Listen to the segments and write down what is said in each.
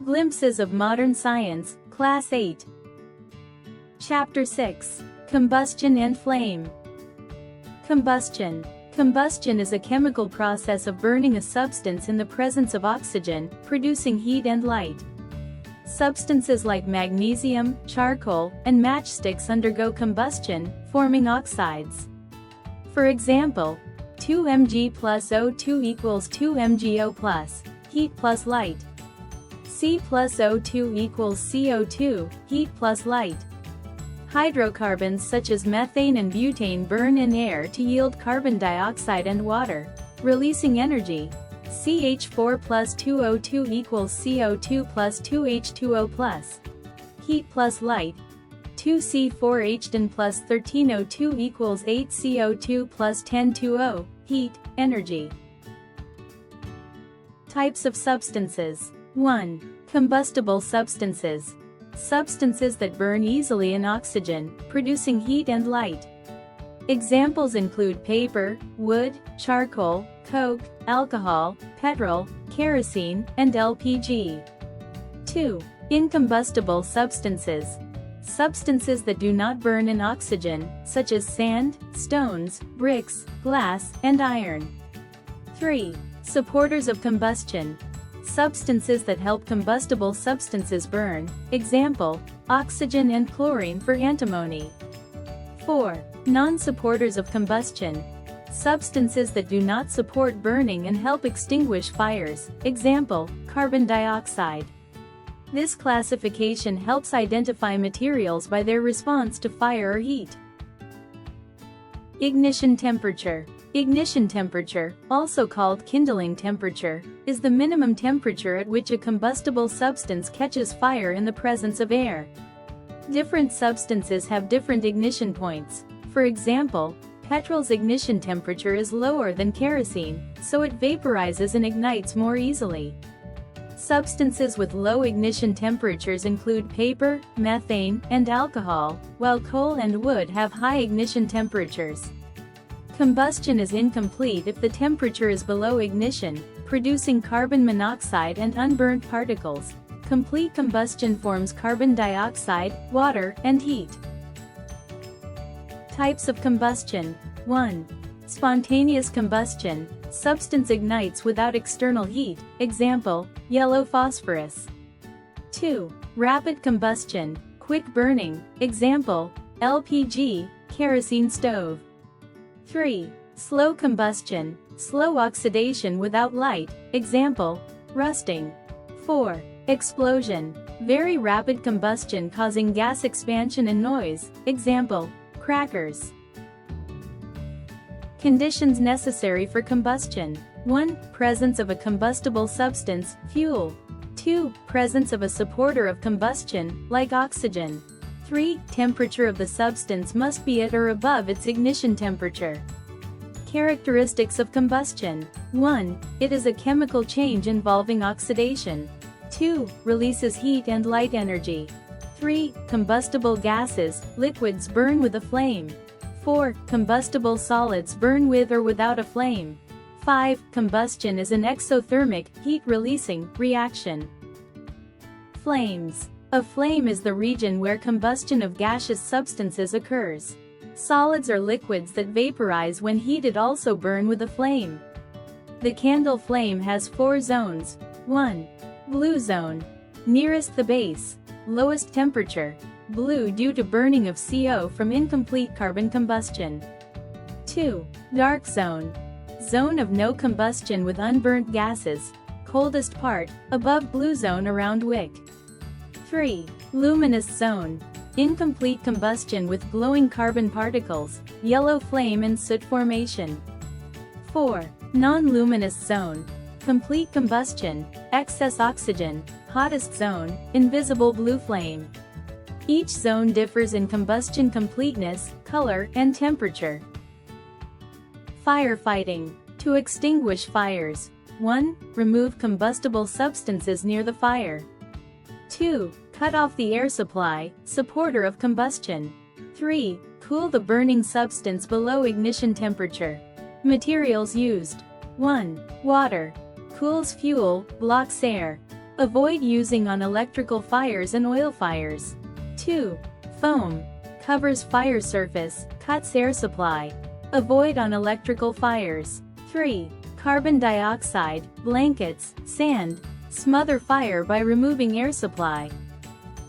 Glimpses of Modern Science, Class 8. Chapter 6. Combustion and Flame. Combustion. Combustion is a chemical process of burning a substance in the presence of oxygen, producing heat and light. Substances like magnesium, charcoal, and matchsticks undergo combustion, forming oxides. For example, 2 Mg plus O2 equals 2 MgO plus, heat plus light. C plus O2 equals CO2, heat plus light. Hydrocarbons such as methane and butane burn in air to yield carbon dioxide and water, releasing energy. CH4 plus 2O2 equals CO2 plus 2H2O plus, heat plus light. 2C4H10 plus 13O2 equals 8CO2 plus 10 heat, energy. Types of substances. 1. Combustible substances. Substances that burn easily in oxygen, producing heat and light. Examples include paper, wood, charcoal, coke, alcohol, petrol, kerosene, and LPG. 2. Incombustible substances. Substances that do not burn in oxygen, such as sand, stones, bricks, glass, and iron. 3. Supporters of combustion. Substances that help combustible substances burn, example, oxygen and chlorine for antimony. 4. Non-supporters of combustion. Substances that do not support burning and help extinguish fires, example, carbon dioxide. This classification helps identify materials by their response to fire or heat. Ignition temperature. Ignition temperature, also called kindling temperature, is the minimum temperature at which a combustible substance catches fire in the presence of air. Different substances have different ignition points. For example, petrol's ignition temperature is lower than kerosene, so it vaporizes and ignites more easily. Substances with low ignition temperatures include paper, methane, and alcohol, while coal and wood have high ignition temperatures. Combustion is incomplete if the temperature is below ignition, producing carbon monoxide and unburnt particles. Complete combustion forms carbon dioxide, water, and heat. Types of combustion. 1. Spontaneous combustion. Substance ignites without external heat, example, yellow phosphorus. 2. Rapid combustion. Quick burning, example, LPG, kerosene stove. 3. Slow combustion. Slow oxidation without light, example, rusting. 4. Explosion. Very rapid combustion causing gas expansion and noise, example, crackers. Conditions necessary for combustion. 1. Presence of a combustible substance, fuel. 2. Presence of a supporter of combustion, like oxygen. 3. Temperature of the substance must be at or above its ignition temperature. Characteristics of combustion. 1. It is a chemical change involving oxidation. 2. Releases heat and light energy. 3. Combustible gases, liquids burn with a flame. 4. Combustible solids burn with or without a flame. 5. Combustion is an exothermic, heat-releasing, reaction. Flames. A flame is the region where combustion of gaseous substances occurs. Solids or liquids that vaporize when heated also burn with a flame. The candle flame has 4 zones. 1. Blue zone. Nearest the base. Lowest temperature. Blue due to burning of CO from incomplete carbon combustion. 2. Dark zone. Zone of no combustion with unburnt gases. Coldest part, above blue zone around wick. 3. Luminous zone. Incomplete combustion with glowing carbon particles, yellow flame and soot formation. 4. Non-luminous zone. Complete combustion, excess oxygen, hottest zone, invisible blue flame. Each zone differs in combustion completeness, color, and temperature. Firefighting. To extinguish fires. 1. Remove combustible substances near the fire. 2. Cut off the air supply, supporter of combustion. 3. Cool the burning substance below ignition temperature. Materials used. 1. Water. Cools fuel, blocks air. Avoid using on electrical fires and oil fires. 2. Foam. Covers fire surface, cuts air supply. Avoid on electrical fires. 3. Carbon dioxide, blankets, sand. Smother fire by removing air supply.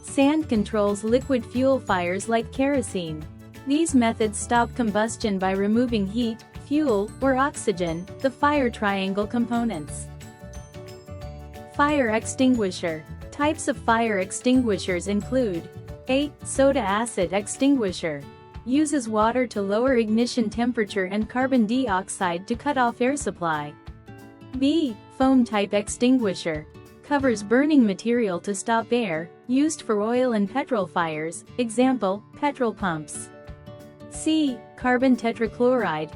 Sand controls liquid fuel fires like kerosene. These methods stop combustion by removing heat, fuel, or oxygen, the fire triangle components. Fire extinguisher. Types of fire extinguishers include: A. Soda acid extinguisher. Uses water to lower ignition temperature and carbon dioxide to cut off air supply. B. Foam type extinguisher. Covers burning material to stop air, used for oil and petrol fires, example, petrol pumps. C. Carbon tetrachloride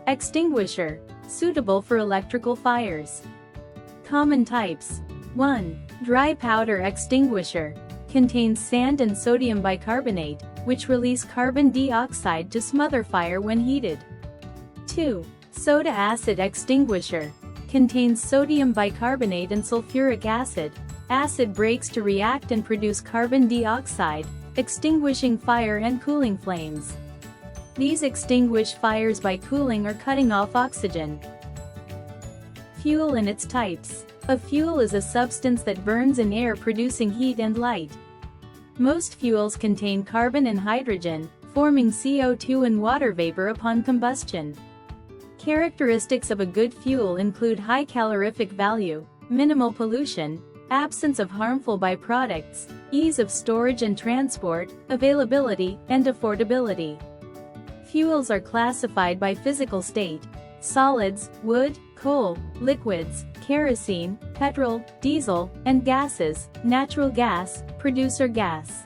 extinguisher, suitable for electrical fires. Common types. 1. Dry powder extinguisher. Contains sand and sodium bicarbonate, which release carbon dioxide to smother fire when heated. 2. Soda acid extinguisher. Contains sodium bicarbonate and sulfuric acid. Acid breaks to react and produce carbon dioxide, extinguishing fire and cooling flames. These extinguish fires by cooling or cutting off oxygen. Fuel and its types. A fuel is a substance that burns in air producing heat and light. Most fuels contain carbon and hydrogen, forming CO2 and water vapor upon combustion. Characteristics of a good fuel include high calorific value, minimal pollution, absence of harmful byproducts, ease of storage and transport, availability, and affordability. Fuels are classified by physical state: solids, wood, coal; liquids, kerosene, petrol, diesel; and gases, natural gas, producer gas.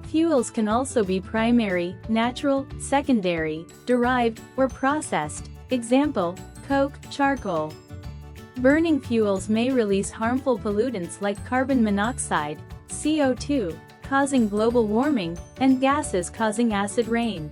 Fuels can also be primary, natural, secondary, derived, or processed, example, coke, charcoal. Burning fuels may release harmful pollutants like carbon monoxide, CO2, causing global warming, and gases causing acid rain.